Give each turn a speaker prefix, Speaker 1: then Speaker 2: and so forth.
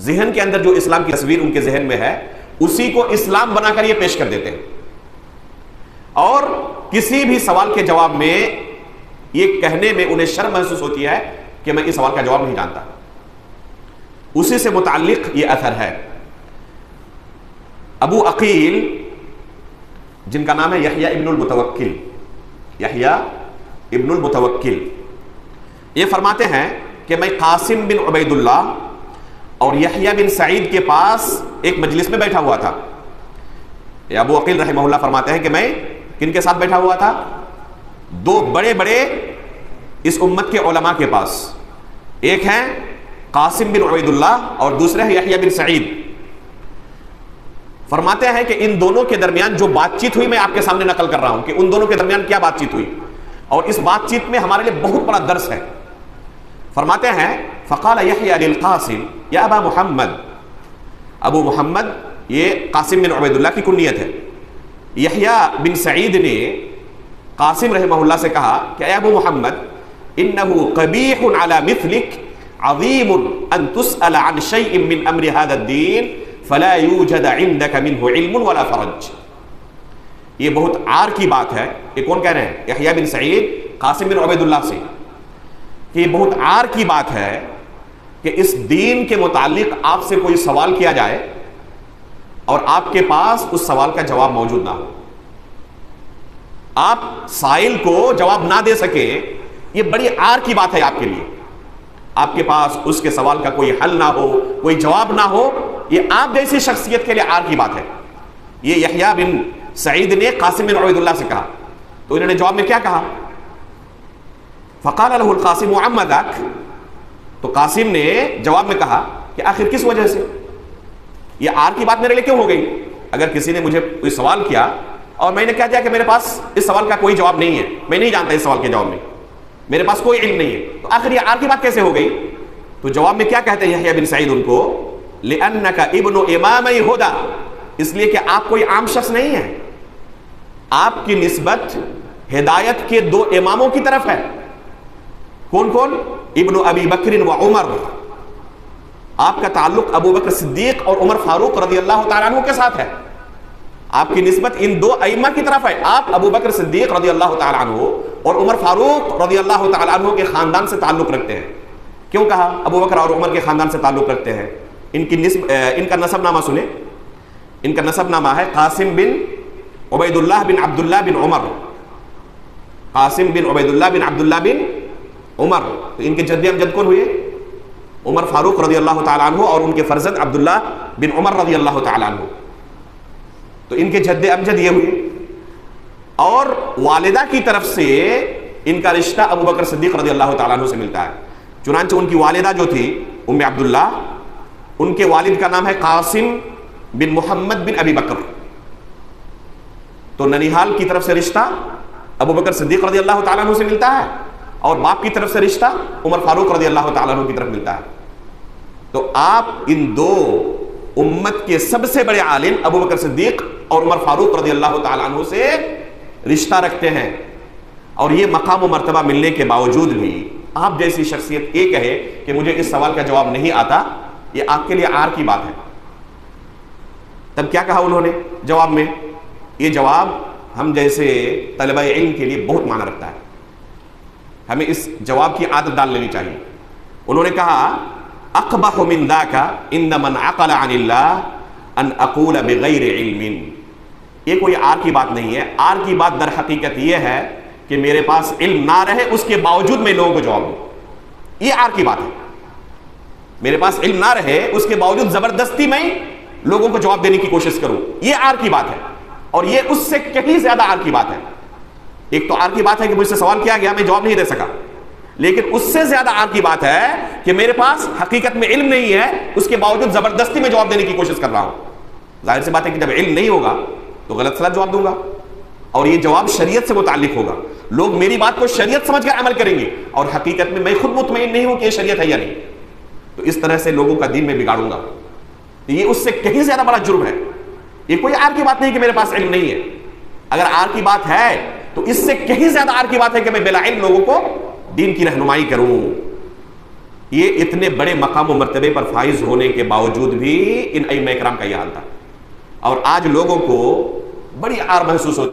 Speaker 1: ذہن کے اندر جو اسلام کی تصویر ان کے ذہن میں ہے اسی کو اسلام بنا کر یہ پیش کر دیتے ہیں، اور کسی بھی سوال کے جواب میں یہ کہنے میں انہیں شرم محسوس ہوتی ہے کہ میں اس سوال کا جواب نہیں جانتا. اسی سے متعلق یہ اثر ہے. ابو عقیل جن کا نام ہے یحییٰ ابن المتوکل، یحییٰ ابن المتوکل، یہ فرماتے ہیں کہ میں قاسم بن عبید اللہ اور یحییٰ بن سعید کے پاس ایک مجلس میں بیٹھا ہوا تھا. یہ ابو عقیل رحمہ اللہ فرماتے ہیں کہ میں کن کے ساتھ بیٹھا ہوا تھا؟ دو بڑے بڑے اس امت کے علماء کے پاس. ایک ہیں قاسم بن عبید اللہ اور دوسرے ہیں یحییٰ بن سعید. فرماتے ہیں کہ ان دونوں کے درمیان جو بات چیت ہوئی میں آپ کے سامنے نقل کر رہا ہوں کہ ان دونوں کے درمیان کیا بات چیت ہوئی، اور اس بات چیت میں ہمارے لیے بہت بڑا درس ہے. فرماتے ہیں فقال یحییٰ للقاسم یا ابا محمد، ابو محمد یہ قاسم بن عبید اللہ کی کنیت ہے. یحییٰ بن سعید نے قاسم رحمہ اللہ سے کہا کہ اے ابو محمد انه قبیح علی مثلک عظیم ان تسأل عن شیء من امر هذا الدین فلا یوجد عندك منه علم ولا فرج. یہ بہت عار کی بات ہے. یہ کون کہہ رہے ہیں؟ یحییٰ بن سعید قاسم بن عبید اللہ سے، کہ یہ بہت عار کی بات ہے کہ اس دین کے متعلق آپ سے کوئی سوال کیا جائے اور آپ کے پاس اس سوال کا جواب موجود نہ ہو، آپ سائل کو جواب نہ دے سکے. یہ بڑی عار کی بات ہے آپ کے لیے. آپ کے پاس اس کے سوال کا کوئی حل نہ ہو، کوئی جواب نہ ہو، یہ آپ جیسی شخصیت کے لیے عار کی بات ہے. یہ یحییٰ بن سعید نے قاسم بن عبید اللہ سے کہا. تو انہوں نے جواب میں کیا کہا؟ فقال له القاسم عما ذاک، تو قاسم نے جواب میں کہا کہ آخر کس وجہ سے یہ عار کی بات میرے لیے کیوں ہو گئی؟ اگر کسی نے مجھے کوئی سوال کیا اور میں نے کہہ دیا کہ میرے پاس اس سوال کا کوئی جواب نہیں ہے، میں نہیں جانتا اس سوال کے جواب میں، میرے پاس کوئی علم نہیں ہے، تو آخر یہ عار کی بات کیسے ہو گئی؟ تو جواب میں کیا کہتے ہیں یحییٰ بن سعید ان کو؟ لِأَنَّكَ ابْنُ إِمَامِ هُدَى، اس لیے کہ آپ کوئی عام شخص نہیں ہیں، آپ کی نسبت ہدایت کے دو اماموں کی طرف ہے. کون کون؟ ابن ابی بکر و عمر. آپ کا تعلق ابو بکر صدیق اور عمر فاروق رضی اللہ تعالیٰ عنہ کے ساتھ ہے. آپ کی نسبت ان دو ائمہ کی طرف ہے. آپ ابو بکر صدیق رضی اللہ تعالیٰ عنہ اور عمر فاروق رضی اللہ تعالیٰ عنہ کے خاندان سے تعلق رکھتے ہیں. کیوں کہا ابو بکر اور عمر کے خاندان سے تعلق رکھتے ہیں؟ ان کا نسب نامہ سنیں. ان کا نسب نامہ ہے قاسم بن عبید اللہ بن عبداللہ بن عمر. قاسم بن عبید اللہ بن عبداللہ بن عمر. تو ان کے جد امجد کون ہوئے؟ عمر فاروق رضی اللہ تعالیٰ عنہ اور ان کے فرزند عبداللہ بن عمر رضی اللہ تعالیٰ عنہ. تو ان کے جد امجد یہ ہوئے. اور والدہ کی طرف سے ان کا رشتہ ابو بکر صدیق رضی اللہ تعالیٰ عنہ سے ملتا ہے. چنانچہ ان کی والدہ جو تھی ام عبداللہ، ان کے والد کا نام ہے قاسم بن محمد بن ابی بکر. تو ننیحال کی طرف سے رشتہ ابو بکر صدیق رضی اللہ تعالیٰ عنہ سے ملتا ہے، اور باپ کی طرف سے رشتہ عمر فاروق رضی اللہ تعالیٰ عنہ کی طرف ملتا ہے. تو آپ ان دو امت کے سب سے بڑے عالم ابو بکر صدیق اور عمر فاروق رضی اللہ تعالیٰ عنہ سے رشتہ رکھتے ہیں، اور یہ مقام و مرتبہ ملنے کے باوجود بھی آپ جیسی شخصیت یہ کہے کہ مجھے اس سوال کا جواب نہیں آتا، یہ آپ کے لیے عار کی بات ہے. تب کیا کہا انہوں نے جواب میں؟ یہ جواب ہم جیسے طلبہ علم کے لیے بہت معنی رکھتا ہے، ہمیں اس جواب کی عادت ڈال لینی چاہیے. انہوں نے کہا اقبح من ذاک ان من عقل عن اللہ ان اقول بغیر علم. یہ کوئی عار کی بات نہیں ہے. عار کی بات در حقیقت یہ ہے کہ میرے پاس علم نہ رہے اس کے باوجود میں لوگوں کو جواب دوں. یہ عار کی بات ہے. میرے پاس علم نہ رہے اس کے باوجود زبردستی میں لوگوں کو جواب دینے کی کوشش کروں، یہ عار کی بات ہے. اور یہ اس سے کہیں زیادہ عار کی بات ہے. ایک تو عار کی بات ہے کہ مجھ سے سوال کیا گیا میں جواب نہیں دے سکا، لیکن اس سے زیادہ عار کی بات ہے کہ میرے پاس حقیقت میں علم نہیں ہے، اس کے باوجود زبردستی میں جواب دینے کی کوشش کر رہا ہوں. ظاہر سی بات ہے کہ جب علم نہیں ہوگا تو غلط سلط جواب دوں گا، اور یہ جواب شریعت سے متعلق ہوگا. لوگ میری بات کو شریعت سمجھ کر عمل کریں گے، اور حقیقت میں میں خود مطمئن نہیں ہوں کہ یہ شریعت ہے یا نہیں. تو اس طرح سے لوگوں کا دین میں بگاڑوں گا. یہ اس سے کہیں زیادہ بڑا جرم ہے. یہ کوئی عار کی بات نہیں کہ میرے پاس علم نہیں ہے. اگر عار کی بات ہے تو اس سے کہیں زیادہ عار کی بات ہے کہ میں بلا علم لوگوں کو دین کی رہنمائی کروں. یہ اتنے بڑے مقام و مرتبے پر فائز ہونے کے باوجود بھی ان ائمہ کرام کا یہ حال تھا. اور آج لوگوں کو بڑی عار محسوس ہوتی